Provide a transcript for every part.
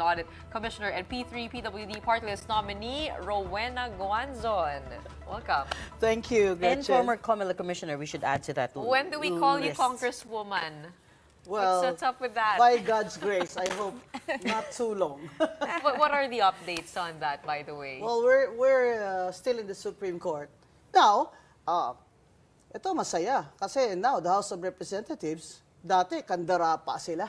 Audit Commissioner and P3 PWD Party List nominee Rowena Guanzon. Welcome. Thank you, Gretchen. And former COMELEC Commissioner, we should add to that. When do we call you list. Congresswoman? Well, What's up with that? by God's grace, I hope not too long. What are the updates on that, by the way? Well, we're still in the Supreme Court. Now, ito masaya. Kasi now, the House of Representatives, dati kandara pa sila.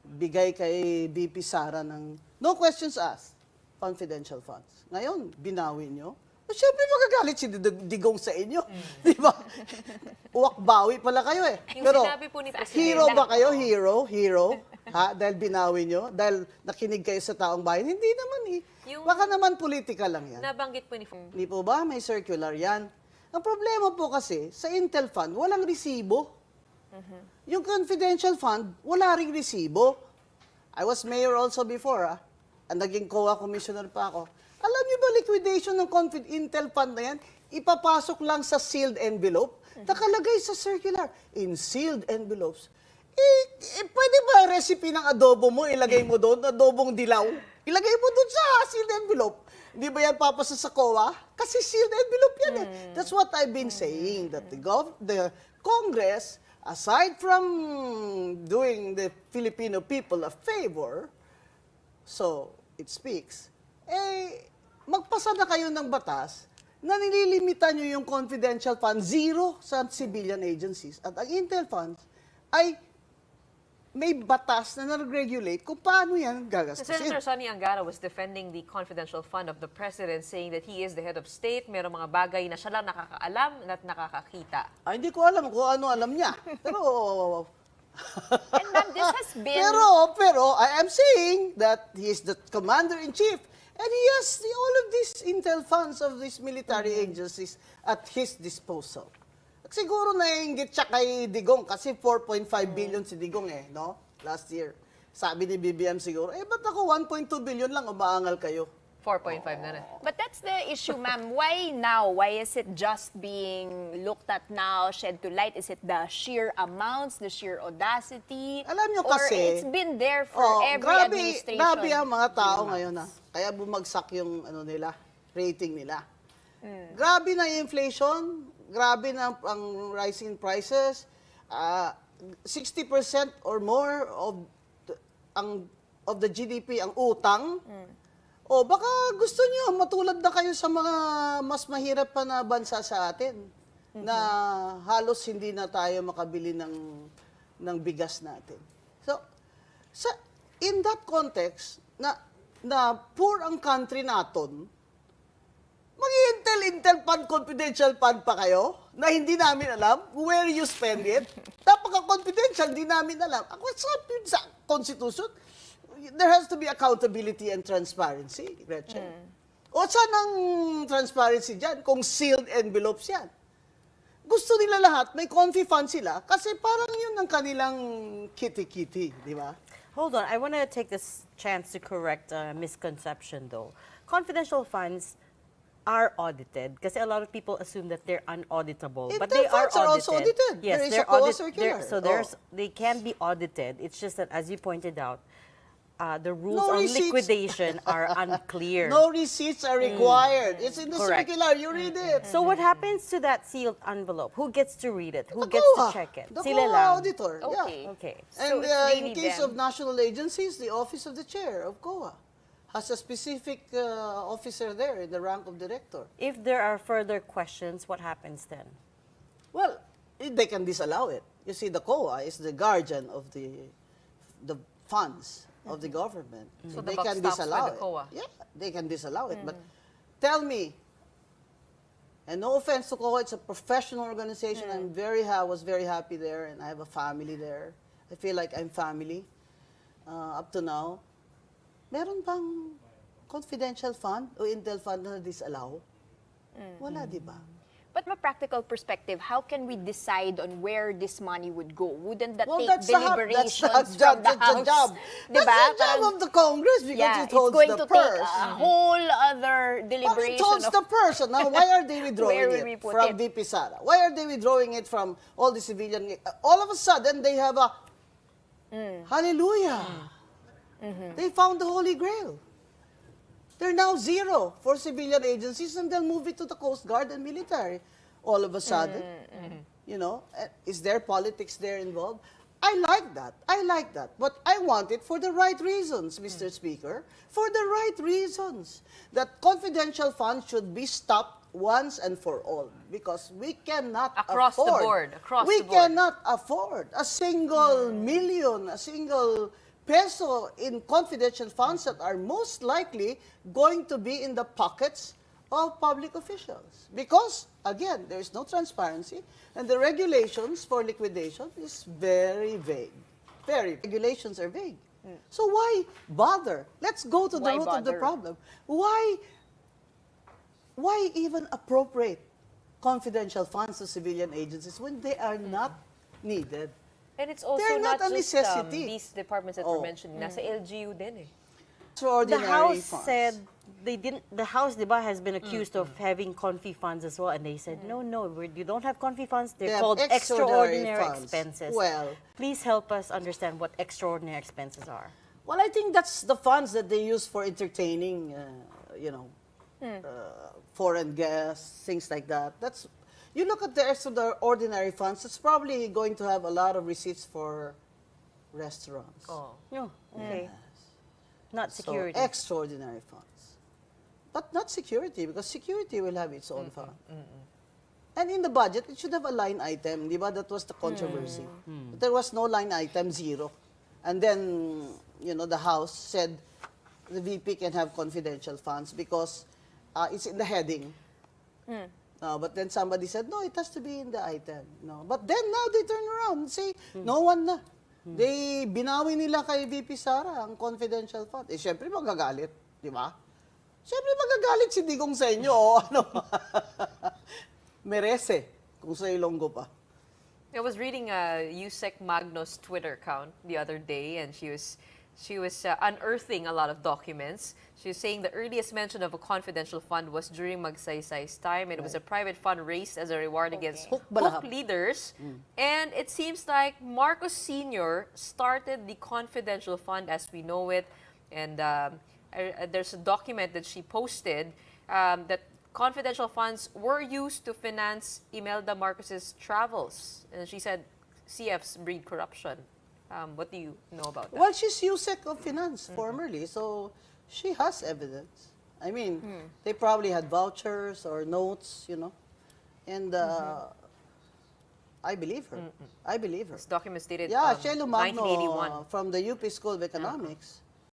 Bigay kay VP Sara ng no questions asked, confidential funds. Ngayon, binawi nyo. Siyempre magagalit si Digong sa inyo. Di ba? Uwak-bawi pala kayo eh. Yung sinabi po ni Presidente. Hero ba kayo? Hero? Ha? Dahil binawi nyo? Dahil nakinig kayo sa taong bayan? Hindi naman eh. Baka naman politika lang yan. Nabanggit po ni Hindi po ba? May circular yan. Ang problema po kasi, sa Intel Fund, walang resibo. Yung confidential fund, wala ring resibo. I was mayor also before, naging COA commissioner pa ako. Alam niyo ba, liquidation ng Intel Fund na yan, ipapasok lang sa sealed envelope, nakalagay sa circular, in sealed envelopes. Pwede ba recipe ng adobo mo, ilagay mo doon, adobong dilaw? Ilagay mo doon sa sealed envelope. Hindi ba yan papasa sa COA? Kasi sealed envelope yan eh. That's what I've been saying, that the Congress, aside from doing the Filipino people a favor, so it speaks, magpasa na kayo ng batas na nililimitan nyo yung confidential fund, zero sa civilian agencies. At ang Intel funds ay may batas na nag-regulate kung paano yan gagastusin. Senator Sonny Angara was defending the confidential fund of the president, saying that he is the head of state. Merong mga bagay na siya lang nakakaalam at nakakakita. Hindi ko alam kung ano alam niya. Pero And ma'am, this has been... Pero I am saying that he is the commander-in-chief and he has all of these intel funds of these military agencies at his disposal. Siguro naiinggit siya kay Digong kasi 4.5 billion si Digong no? Last year. Sabi ni BBM siguro, ba't ako 1.2 billion lang, umaangal kayo? 4.5 na. But that's the issue, ma'am. Why now? Why is it just being looked at now, shed to light? Is it the sheer amounts, the sheer audacity? Alam nyo or kasi, it's been there for every administration? Grabe ang mga tao ngayon Kaya bumagsak yung rating nila. Grabe na yung inflation, grabe na ang rising prices. 60% or more of the GDP ang utang. Baka gusto niyo matulad na kayo sa mga mas mahirap pa na bansa sa atin na halos hindi na tayo makabili ng bigas natin. So, in that context, na poor ang country naton, mag-intel fund, confidential fund pa kayo na hindi namin alam where you spend it. Napaka-confidential, hindi namin alam. What's up yun sa Constitution? There has to be accountability and transparency, Gretchen. O saan ang transparency dyan kung sealed envelopes yan? Gusto nila lahat, may confi fund sila kasi parang yun ang kanilang kitty-kitty, di ba? Hold on, I want to take this chance to correct a misconception though. Confidential funds are audited kasi a lot of people assume that they're unauditable, but they are funds are also audited. Yes, There is they're a COA audited. circular. They can be audited. It's just that, as you pointed out, the rules No on receipts. liquidation are unclear. No receipts are required. It's in the Correct. circular. You read it. So what happens to that sealed envelope? Who gets to read it? Who The gets COA. to check it? The Sila COA lang. auditor. Okay. Yeah. Okay. And it's really in case them. of national agencies, the office of the chair of COA has a specific officer there in the rank of director. If there are further questions, what happens then? Well, they can disallow it. You see, the COA is the guardian of the funds of the government. So the they buck can stops disallow with the COA. it. Yeah, they can disallow it. But tell me, and no offense to COA, it's a professional organization. I was very happy there, and I have a family there. I feel like I'm family up to now. Meron bang confidential fund o intel fund na disallow? Wala, di ba? But from a practical perspective, how can we decide on where this money would go? Wouldn't that take That's deliberations the from the job. House? That's the job of the Congress because Yeah, it it's holds going the to purse. take a whole other But deliberation it holds of the purse. Now, why are they Where withdrawing will we it put from it? VP Sara? Why are they withdrawing it from all the civilian? All of a sudden, they have a hallelujah. They found the Holy Grail. They're now zero for civilian agencies, and they'll move it to the Coast Guard and military. All of a sudden, you know, is there politics there involved? I like that. I like that. But I want it for the right reasons, Mr. Speaker. For the right reasons. That confidential funds should be stopped once and for all. Because we cannot Across the afford. board, across we the board. cannot afford a single million, a single peso in confidential funds that are most likely going to be in the pockets of public officials. Because, again, there is no transparency, and the regulations for liquidation is very vague. Regulations are vague. So why bother? Let's go to the Why root of the bother? problem. Why even appropriate confidential funds to civilian agencies when they are not needed? And it's also They're not a just necessity. these departments that Oh. were mentioned. Nasa LGU din eh. The Extraordinary House funds. said they didn't. The House, diba, has been accused of having confi funds as well, and they said, no, you don't have confi funds. They're They have called extraordinary extraordinary funds. expenses. Well. Please help us understand what extraordinary expenses are. Well, I think that's the funds that they use for entertaining, foreign guests, things like that. That's you look at the extraordinary funds. It's probably going to have a lot of receipts for restaurants. Oh. No, okay. Not So, security. extraordinary funds, but not security, because security will have its own fund. And in the budget, it should have a line item, di ba? That was the controversy. There was no line item, zero. And then, the House said the VP can have confidential funds because it's in the heading. No, but then somebody said, no, it has to be in the item. No. But then now they turn around and say, no one na. They binawi nila kay VP Sara ang confidential fund. Eh, syempre magagalit, di ba? Syempre magagalit si Digong sa inyo, o ano. Merese, kung sa Ilonggo pa. I was reading Yusek Magno's Twitter account the other day, and she was unearthing a lot of documents. She was saying the earliest mention of a confidential fund was during Magsaysay's time, and it was a private fund raised as a reward against Hook hook balahap. leaders. And it seems like Marcos Sr. started the confidential fund as we know it. And there's a document that she posted that confidential funds were used to finance Imelda Marcos's travels. And she said CFs breed corruption. What do you know about that? Well, she's USEC of Finance formerly, so she has evidence. I mean, they probably had vouchers or notes, and I believe her. I believe her. This document stated Yeah, Shelo Magno 1981. from the UP School of Economics